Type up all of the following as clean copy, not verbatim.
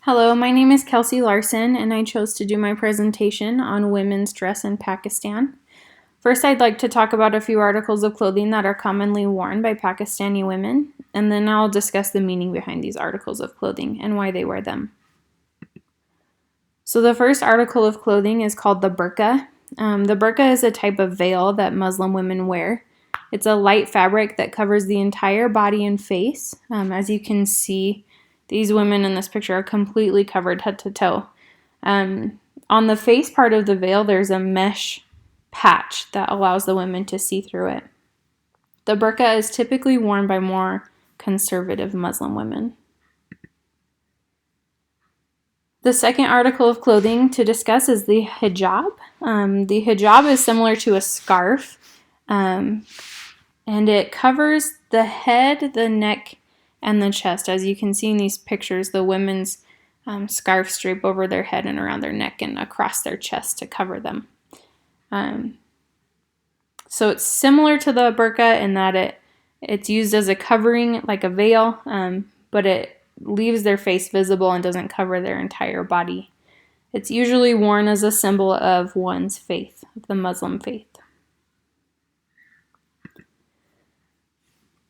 Hello, my name is Kelsey Larson, and I chose to do my presentation on women's dress in Pakistan. First, I'd like to talk about a few articles of clothing that are commonly worn by Pakistani women, and then I'll discuss the meaning behind these articles of clothing and why they wear them. So the first article of clothing is called the burqa. The burqa is a type of veil that Muslim women wear. It's a light fabric that covers the entire body and face. As you can see, these women in this picture are completely covered head to toe. On the face part of the veil, there's a mesh patch that allows the women to see through it. The burqa is typically worn by more conservative Muslim women. The second article of clothing to discuss is the hijab. The hijab is similar to a scarf, and it covers the head, the neck, and the chest. As you can see in these pictures, the women's scarves drape over their head and around their neck and across their chest to cover them. So it's similar to the burqa in that it's used as a covering, like a veil, but it leaves their face visible and doesn't cover their entire body. It's usually worn as a symbol of one's faith, the Muslim faith.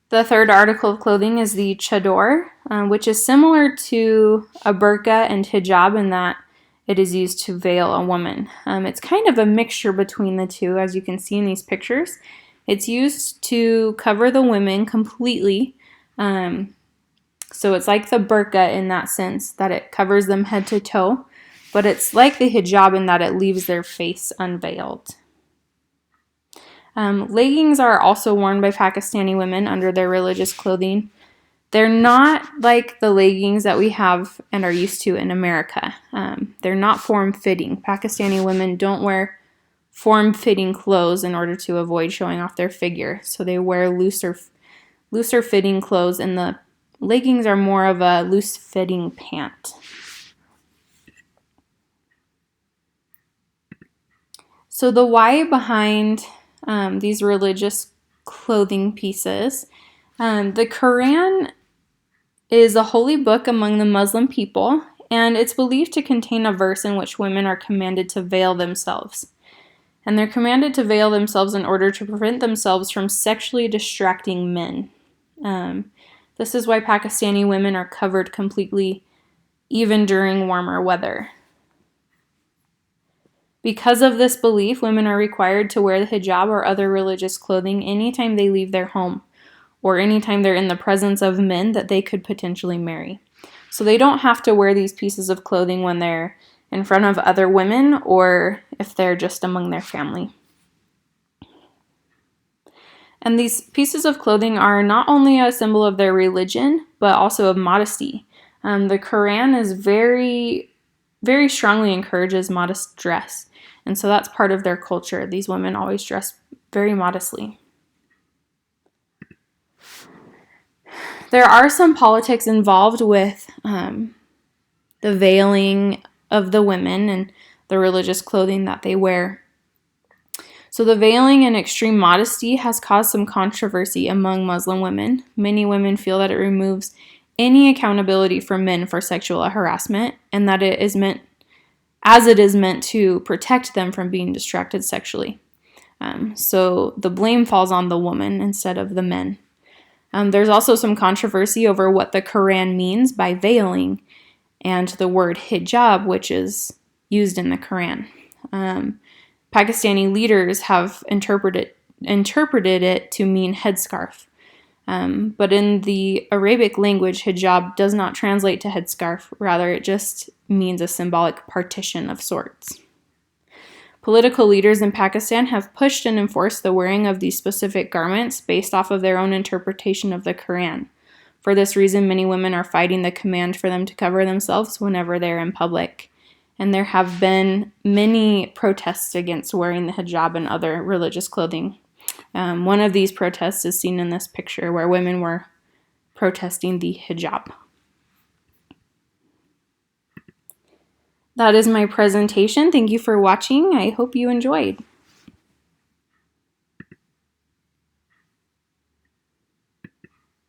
The third article of clothing is the chador, which is similar to a burqa and hijab in that it is used to veil a woman. It's kind of a mixture between the two, as you can see in these pictures. It's used to cover the women completely. So it's like the burqa in that sense, that it covers them head to toe, but it's like the hijab in that it leaves their face unveiled. Leggings are also worn by Pakistani women under their religious clothing. They're not like the leggings that we have and are used to in America. They're not form-fitting. Pakistani women don't wear form-fitting clothes in order to avoid showing off their figure. So they wear looser fitting clothes, and the leggings are more of a loose-fitting pant. So the why behind these religious clothing pieces. The Quran is a holy book among the Muslim people, and it's believed to contain a verse in which women are commanded to veil themselves. And they're commanded to veil themselves in order to prevent themselves from sexually distracting men. This is why Pakistani women are covered completely, even during warmer weather. Because of this belief, women are required to wear the hijab or other religious clothing anytime they leave their home or anytime they're in the presence of men that they could potentially marry. So they don't have to wear these pieces of clothing when they're in front of other women or if they're just among their family. And these pieces of clothing are not only a symbol of their religion, but also of modesty. The Quran is very strongly encourages modest dress. And so that's part of their culture. These women always dress very modestly. There are some politics involved with the veiling of the women and the religious clothing that they wear. So the veiling and extreme modesty has caused some controversy among Muslim women. Many women feel that it removes any accountability for men for sexual harassment, and that it is meant to protect them from being distracted sexually. So the blame falls on the woman instead of the men. There's also some controversy over what the Quran means by veiling and the word hijab, which is used in the Quran. Pakistani leaders have interpreted it to mean headscarf. But in the Arabic language, hijab does not translate to headscarf. Rather, it just means a symbolic partition of sorts. Political leaders in Pakistan have pushed and enforced the wearing of these specific garments based off of their own interpretation of the Quran. For this reason, many women are fighting the command for them to cover themselves whenever they're in public. And there have been many protests against wearing the hijab and other religious clothing. One of these protests is seen in this picture where women were protesting the hijab. That is my presentation. Thank you for watching. I hope you enjoyed.